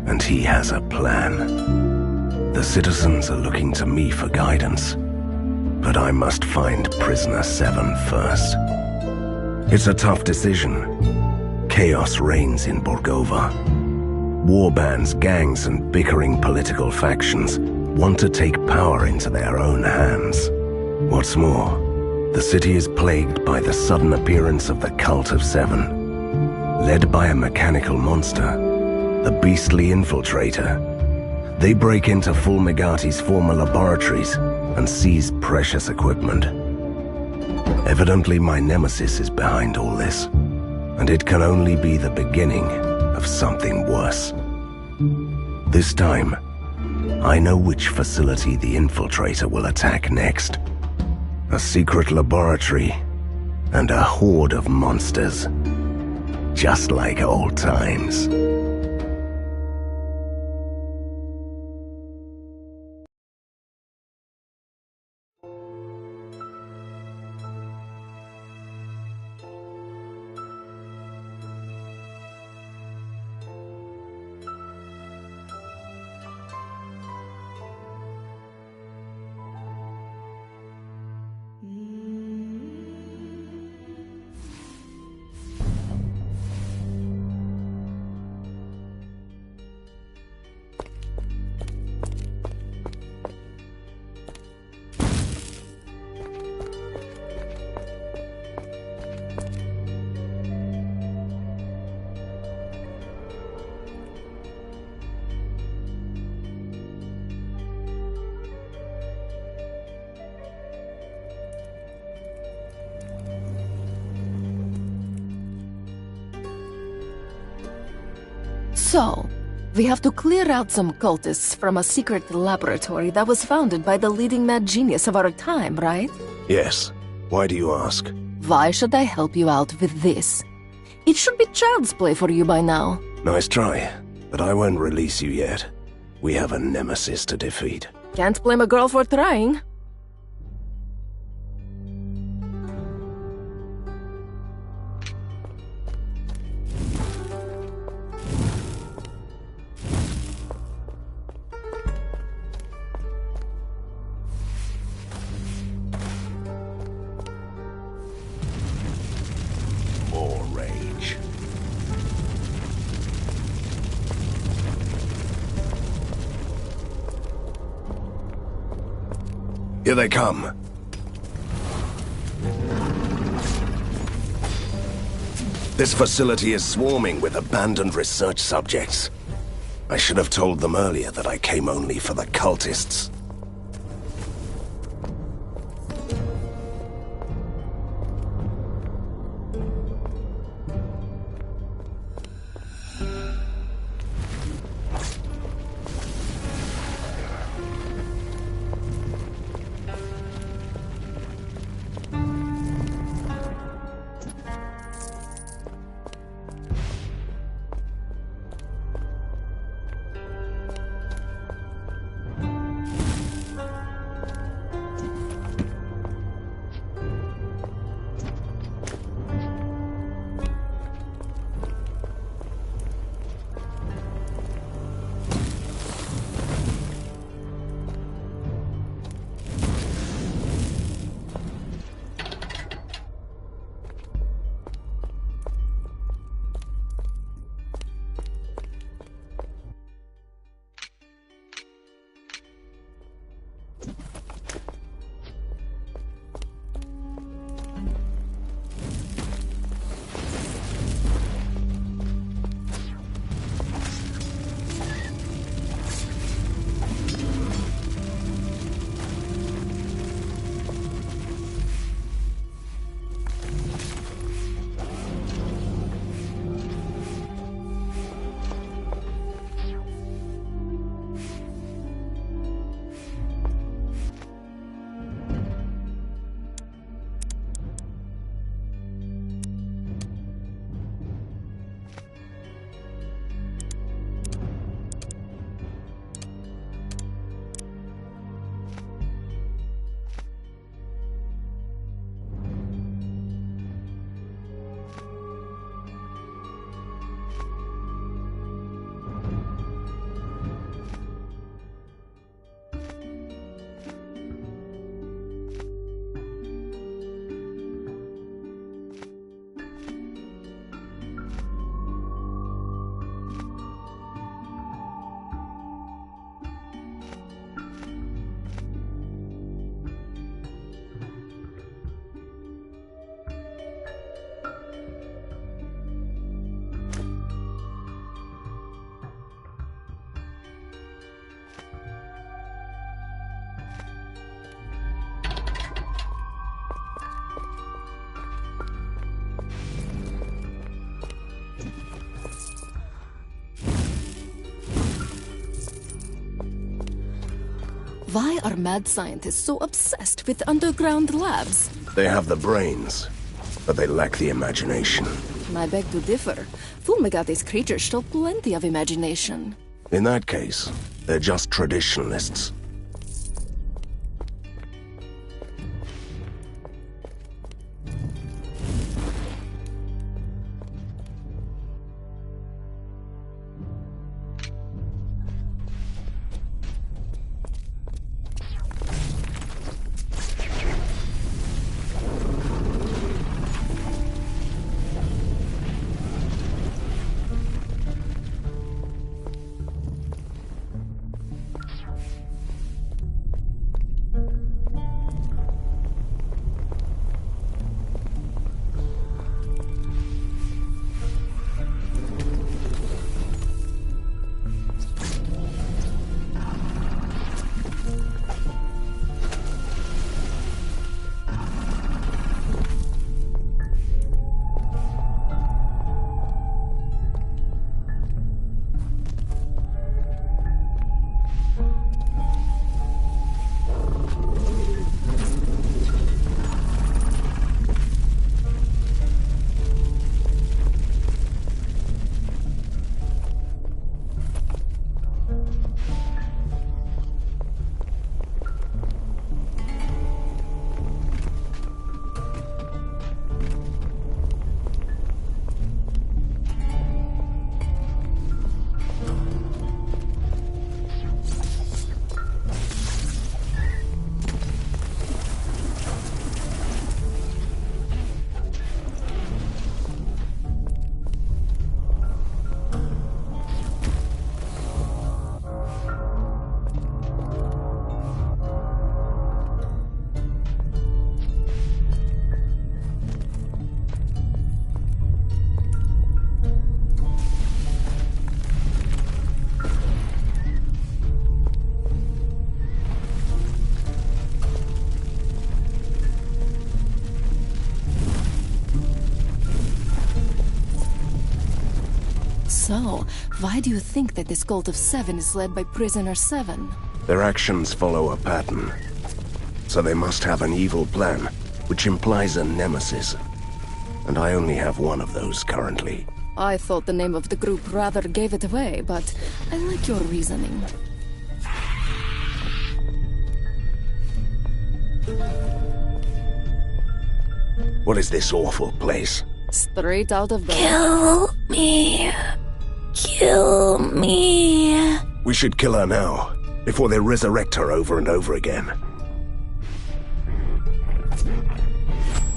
and he has a plan. The citizens are looking to me for guidance, but I must find Prisoner 7 first. It's a tough decision. Chaos reigns in Borgova. Warbands, gangs, and bickering political factions want to take power into their own hands. What's more, the city is plagued by the sudden appearance of the Cult of Seven. Led by a mechanical monster, the Beastly Infiltrator, they break into Fulmigati's former laboratories and seize precious equipment. Evidently my nemesis is behind all this, and it can only be the beginning of something worse. This time, I know which facility the Infiltrator will attack next. A secret laboratory and a horde of monsters. Just like old times. So, we have to clear out some cultists from a secret laboratory that was founded by the leading mad genius of our time, right? Yes. Why do you ask? Why should I help you out with this? It should be child's play for you by now. Nice try, but I won't release you yet. We have a nemesis to defeat. Can't blame a girl for trying. Here they come. This facility is swarming with abandoned research subjects. I should have told them earlier that I came only for the cultists. Why are mad scientists so obsessed with underground labs? They have the brains, but they lack the imagination. I beg to differ. Fulmigati's creatures show plenty of imagination. In that case, they're just traditionalists. So, why do you think that this cult of 7 is led by Prisoner 7? Their actions follow a pattern. So they must have an evil plan, which implies a nemesis. And I only have one of those currently. I thought the name of the group rather gave it away, but I like your reasoning. What is this awful place? Straight out of the... Kill me. Kill me. We should kill her now, before they resurrect her over and over again.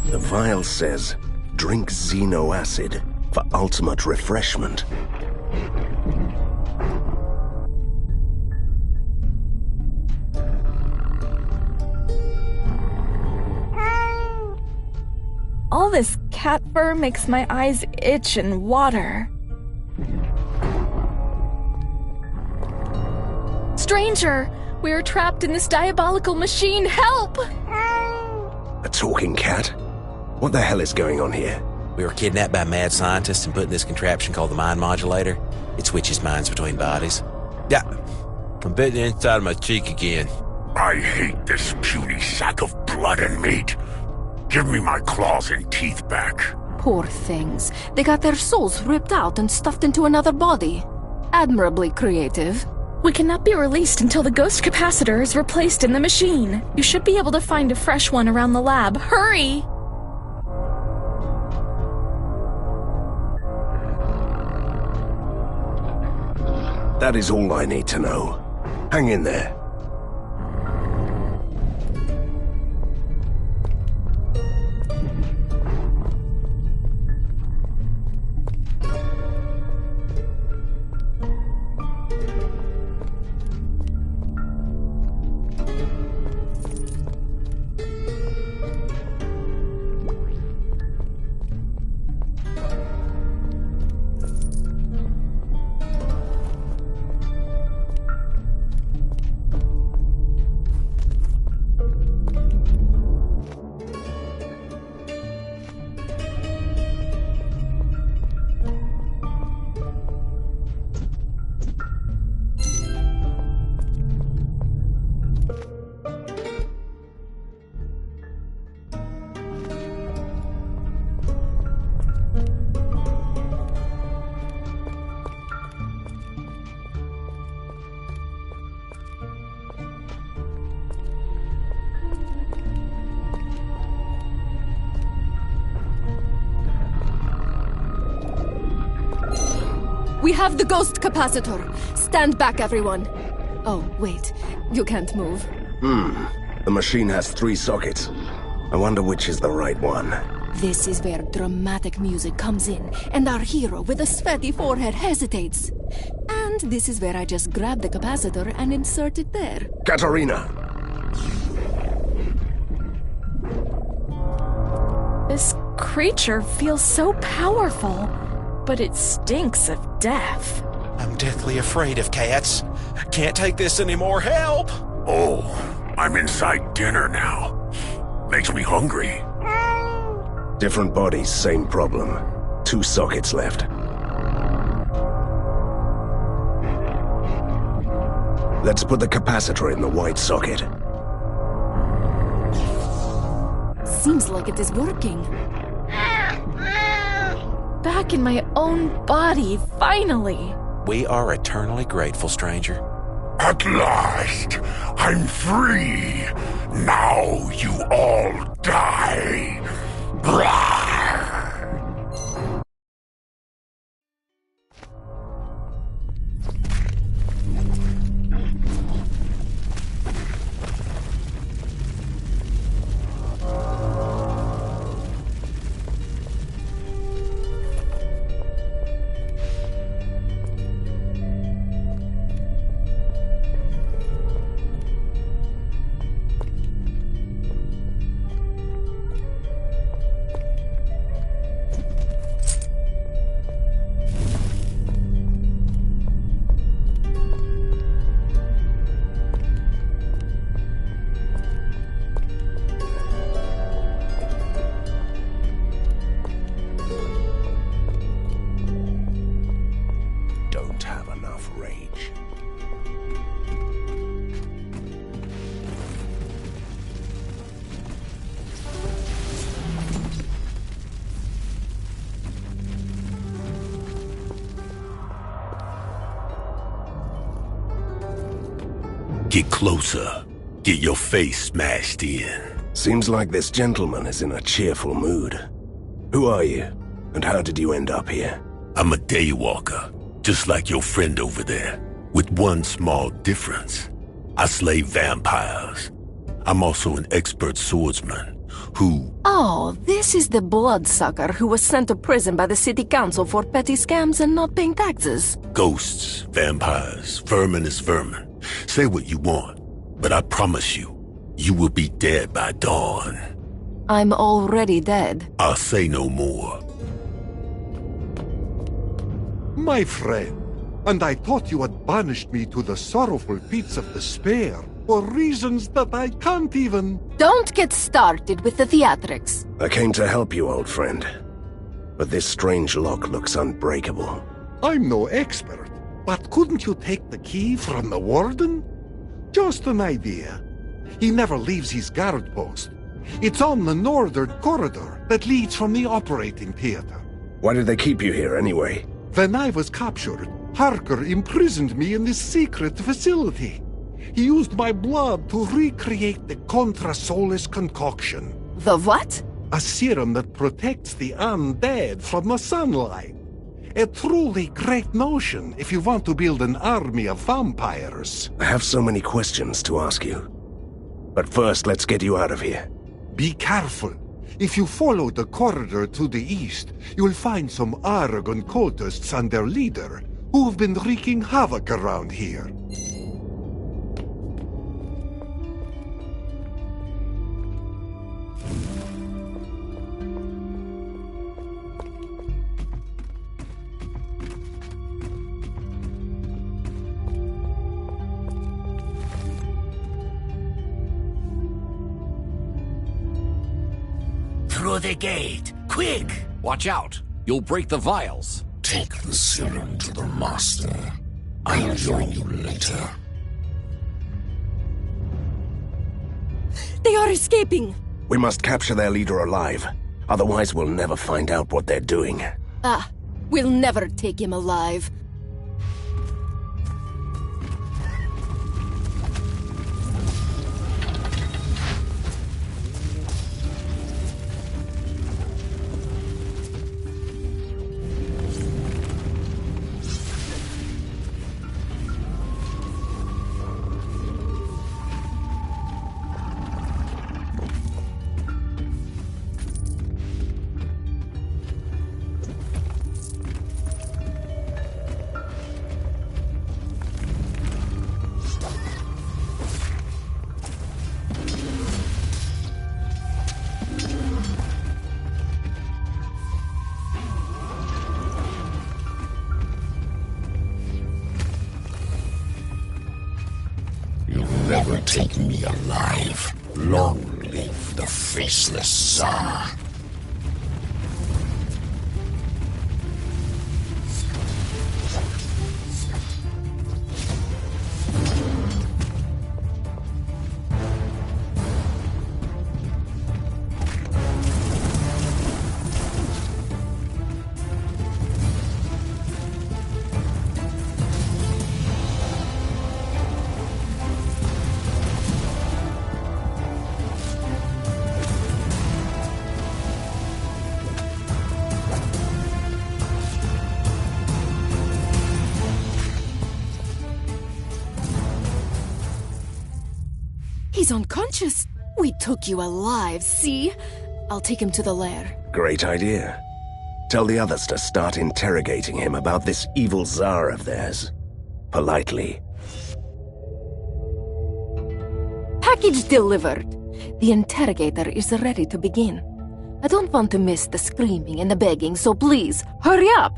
The vial says, drink Xeno acid for ultimate refreshment. All this cat fur makes my eyes itch and water. Stranger! We are trapped in this diabolical machine! Help! A talking cat? What the hell is going on here? We were kidnapped by mad scientists and put in this contraption called the mind modulator. It switches minds between bodies. Yeah, I'm bitten the inside of my cheek again. I hate this puny sack of blood and meat. Give me my claws and teeth back. Poor things. They got their souls ripped out and stuffed into another body. Admirably creative. We cannot be released until the ghost capacitor is replaced in the machine. You should be able to find a fresh one around the lab. Hurry! That is all I need to know. Hang in there. We have the ghost capacitor. Stand back, everyone. Oh, wait. You can't move. The machine has 3 sockets. I wonder which is the right one. This is where dramatic music comes in, and our hero with a sweaty forehead hesitates. And this is where I just grab the capacitor and insert it there. Katarina! This creature feels so powerful, but it stinks of death. I'm deathly afraid of cats. I can't take this anymore. Help! Oh, I'm inside dinner now. Makes me hungry. Different bodies, same problem. 2 sockets left. Let's put the capacitor in the white socket. Seems like it is working. Back in my own body, finally. We are eternally grateful, stranger. At last, I'm free. Now you all die. Blah! Don't have enough rage. Get closer. Get your face smashed in. Seems like this gentleman is in a cheerful mood. Who are you? And how did you end up here? I'm a daywalker, just like your friend over there, with one small difference. I slay vampires. I'm also an expert swordsman who... Oh, this is the bloodsucker who was sent to prison by the city council for petty scams and not paying taxes. Ghosts, vampires, vermin is vermin. Say what you want, but I promise you, you will be dead by dawn. I'm already dead. I'll say no more. My friend, and I thought you had banished me to the sorrowful pits of despair for reasons that I can't even... Don't get started with the theatrics. I came to help you, old friend. But this strange lock looks unbreakable. I'm no expert, but couldn't you take the key from the warden? Just an idea. He never leaves his guard post. It's on the northern corridor that leads from the operating theater. Why did they keep you here anyway? When I was captured, Harker imprisoned me in this secret facility. He used my blood to recreate the Contra Solis concoction. The what? A serum that protects the undead from the sunlight. A truly great notion if you want to build an army of vampires. I have so many questions to ask you. But first, let's get you out of here. Be careful. If you follow the corridor to the east, you'll find some Aragon cultists and their leader, who've been wreaking havoc around here. Through the gate, quick! Watch out! You'll break the vials. Take the serum to the master. I'll join you later. They are escaping! We must capture their leader alive. Otherwise, we'll never find out what they're doing. Ah, we'll never take him alive. never take me alive. Long live the faceless Tsar. He's unconscious. We took you alive, see? I'll take him to the lair. Great idea. Tell the others to start interrogating him about this evil Tsar of theirs. Politely. Package delivered. The interrogator is ready to begin. I don't want to miss the screaming and the begging, so please, hurry up!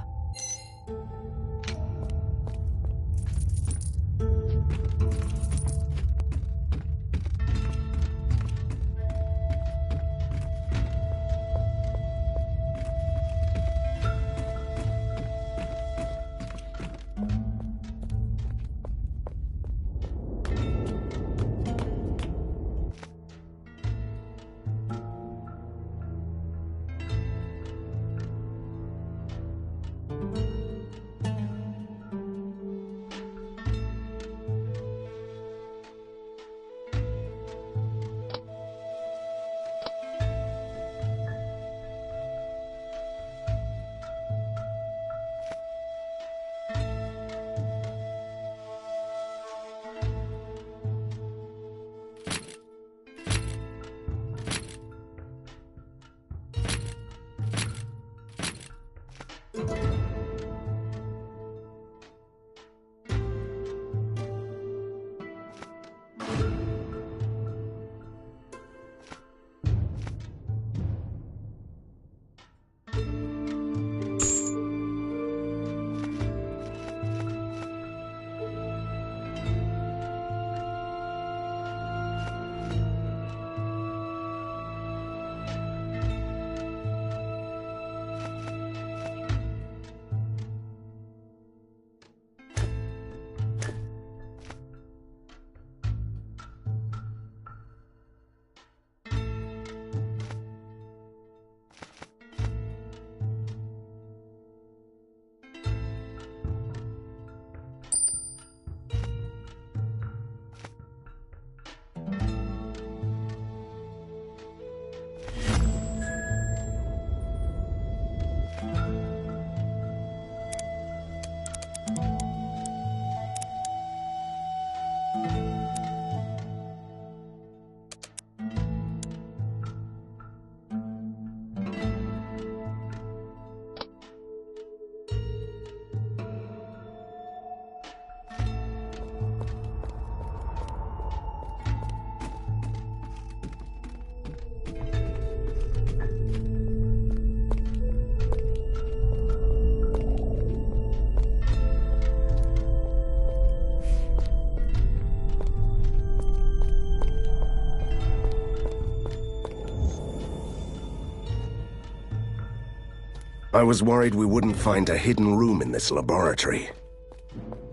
I was worried we wouldn't find a hidden room in this laboratory.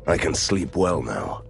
I can sleep well now.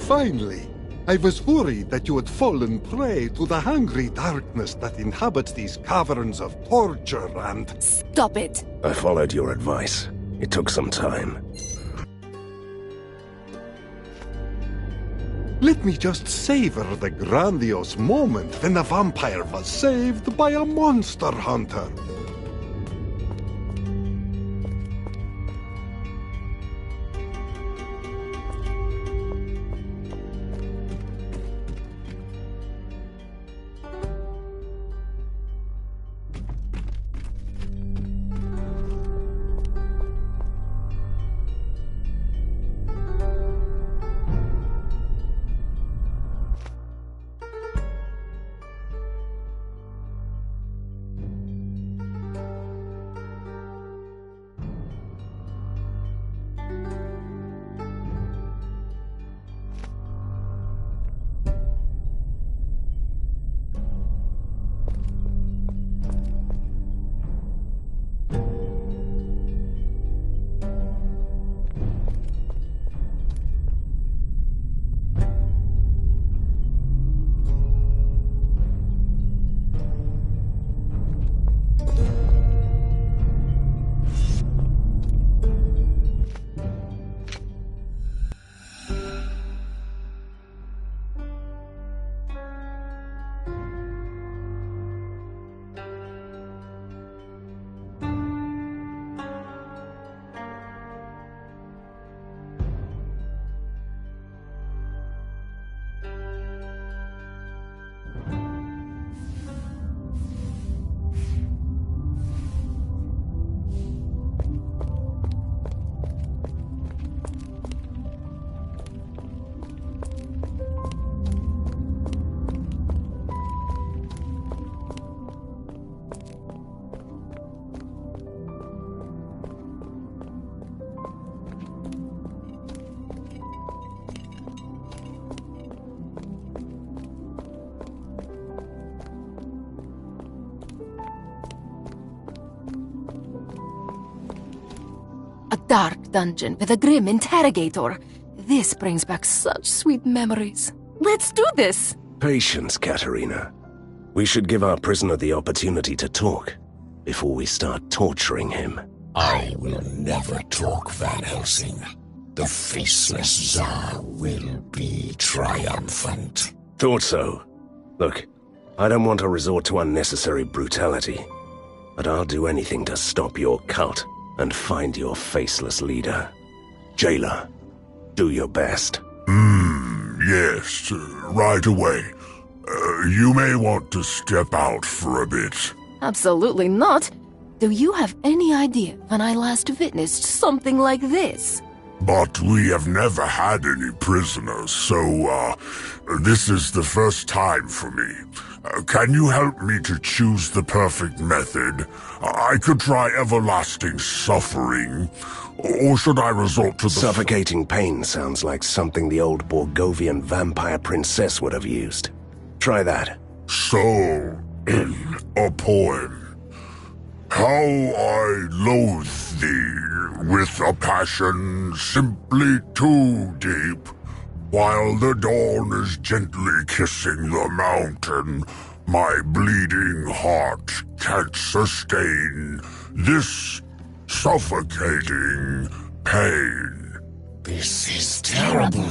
Finally. I was worried that you had fallen prey to the hungry darkness that inhabits these caverns of torture and... Stop it! I followed your advice. It took some time. Let me just savor the grandiose moment when the vampire was saved by a monster hunter. A dark dungeon with a grim interrogator. This brings back such sweet memories. Let's do this! Patience, Katerina. We should give our prisoner the opportunity to talk before we start torturing him. I will never talk, Van Helsing. The faceless Tsar will be triumphant. Thought so. Look, I don't want to resort to unnecessary brutality, but I'll do anything to stop your cult and find your faceless leader. Jailer, do your best. Yes, right away. You may want to step out for a bit. Absolutely not. Do you have any idea when I last witnessed something like this? But we have never had any prisoners, so, this is the first time for me. Can you help me to choose the perfect method? I could try everlasting suffering, or should I resort to the... Suffocating pain sounds like something the old Borgovian vampire princess would have used. Try that. So, in a poem. How I loathe thee with a passion simply too deep. While the dawn is gently kissing the mountain, my bleeding heart can't sustain this suffocating pain. This is terrible.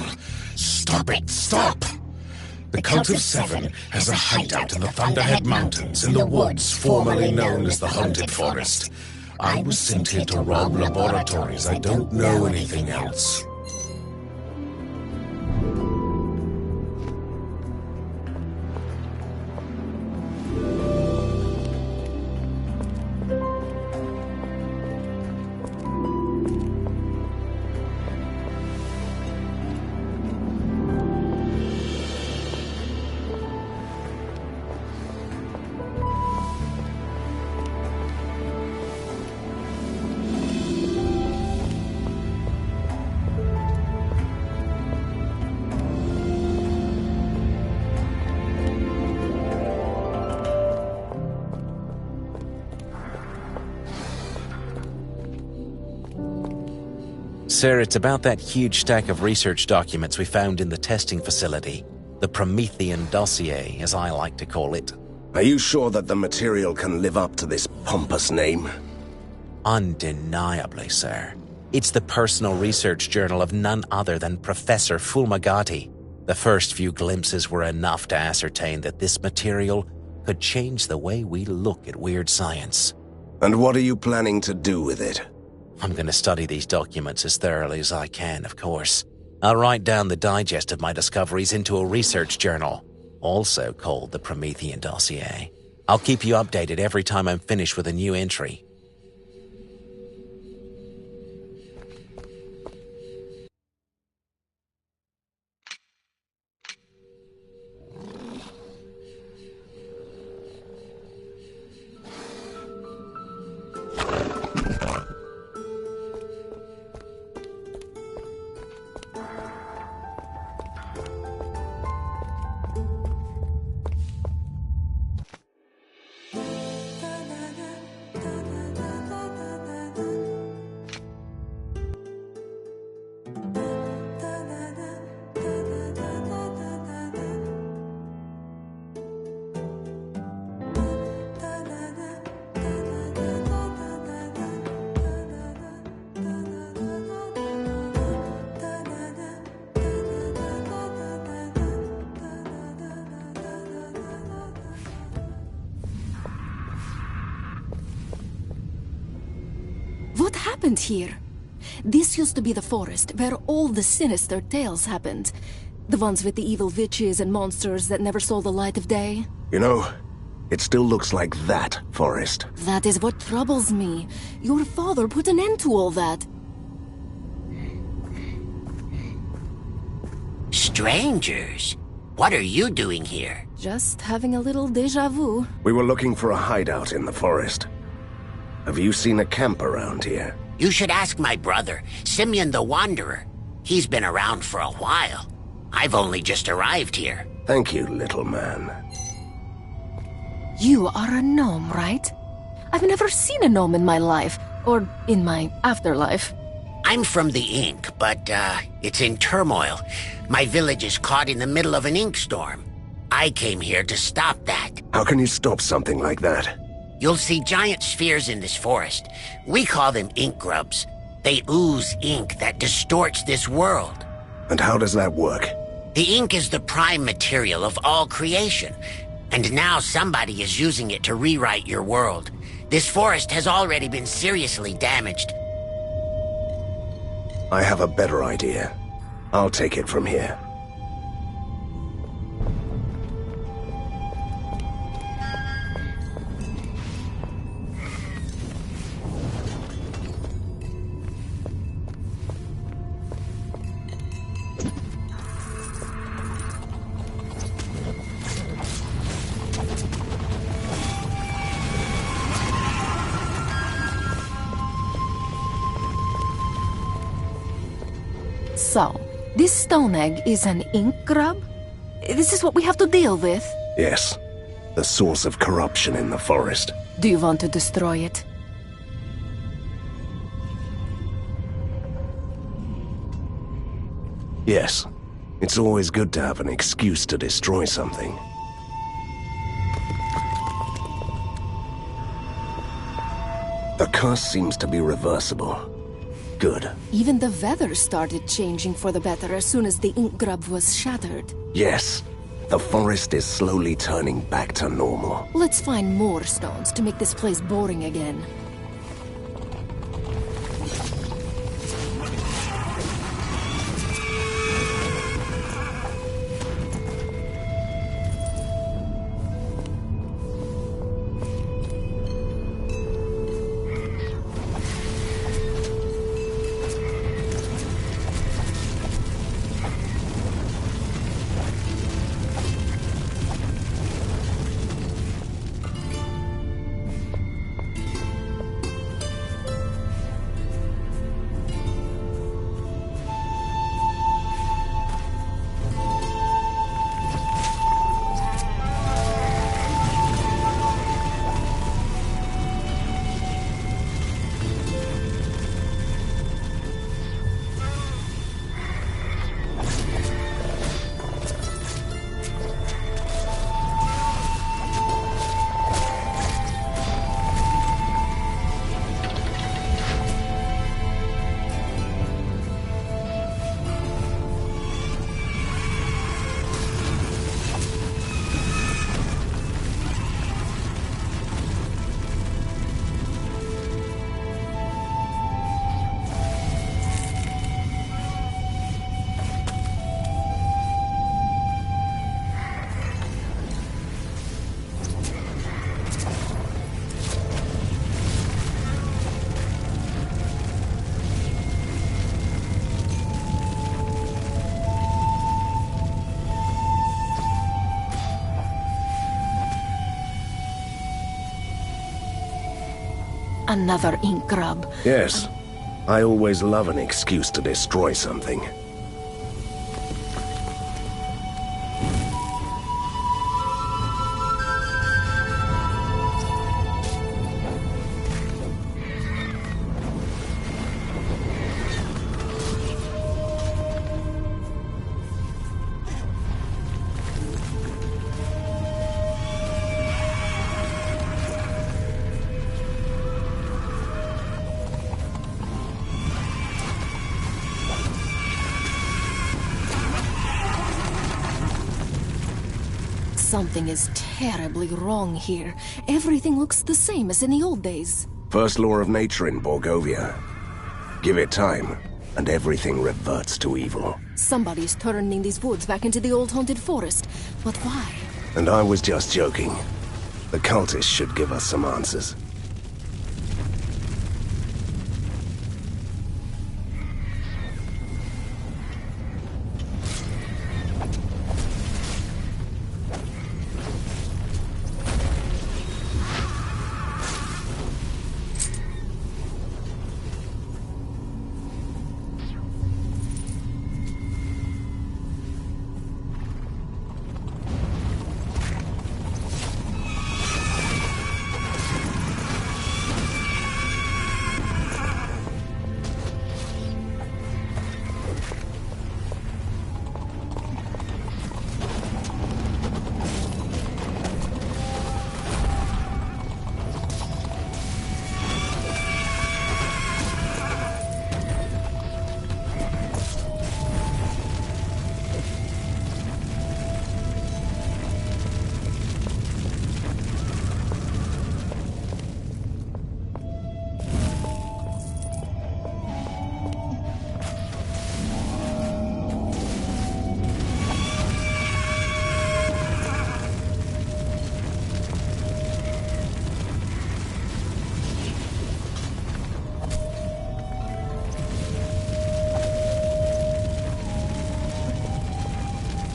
Stop it, stop! The Cult of Seven has a hideout in the Thunderhead Mountains in the woods formerly known as the Haunted Forest. I was sent here to rob laboratories. I don't know anything else. Sir, it's about that huge stack of research documents we found in the testing facility. The Promethean dossier, as I like to call it. Are you sure that the material can live up to this pompous name? Undeniably, sir. It's the personal research journal of none other than Professor Fulmagati. The first few glimpses were enough to ascertain that this material could change the way we look at weird science. And what are you planning to do with it? I'm going to study these documents as thoroughly as I can, of course. I'll write down the digest of my discoveries into a research journal, also called the Promethean dossier. I'll keep you updated every time I'm finished with a new entry. What happened here? This used to be the forest where all the sinister tales happened. The ones with the evil witches and monsters that never saw the light of day. You know, it still looks like that forest. That is what troubles me. Your father put an end to all that. Strangers, what are you doing here? Just having a little déjà vu. We were looking for a hideout in the forest. Have you seen a camp around here? You should ask my brother, Simeon the Wanderer. He's been around for a while. I've only just arrived here. Thank you, little man. You are a gnome, right? I've never seen a gnome in my life, or in my afterlife. I'm from the Ink, but it's in turmoil. My village is caught in the middle of an ink storm. I came here to stop that. How can you stop something like that? You'll see giant spheres in this forest. We call them ink grubs. They ooze ink that distorts this world. And how does that work? The ink is the prime material of all creation. And now somebody is using it to rewrite your world. This forest has already been seriously damaged. I have a better idea. I'll take it from here. So, this stone egg is an ink grub? This is what we have to deal with? Yes. The source of corruption in the forest. Do you want to destroy it? Yes. It's always good to have an excuse to destroy something. The curse seems to be reversible. Good. Even the weather started changing for the better as soon as the ink grub was shattered. Yes. The forest is slowly turning back to normal. Let's find more stones to make this place boring again. Another ink grub. Yes. I always love an excuse to destroy something. Something is terribly wrong here. Everything looks the same as in the old days. First law of nature in Borgovia. Give it time, and everything reverts to evil. Somebody's turning these woods back into the old haunted forest. But why? And I was just joking. The cultists should give us some answers.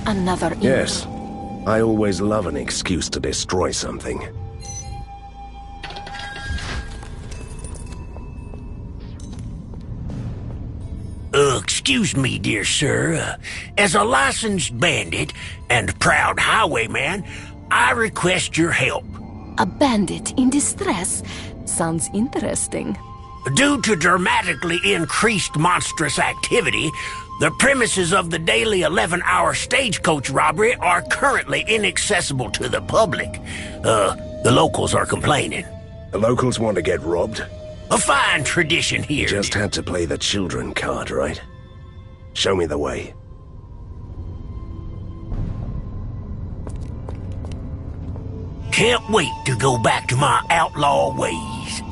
Another ink. Yes. I always love an excuse to destroy something. Excuse me, dear sir. As a licensed bandit and proud highwayman, I request your help. A bandit in distress? Sounds interesting. Due to dramatically increased monstrous activity, the premises of the daily 11-hour stagecoach robbery are currently inaccessible to the public. The locals are complaining. The locals want to get robbed? A fine tradition here. Just had to play the children card, right? Show me the way. Can't wait to go back to my outlaw ways.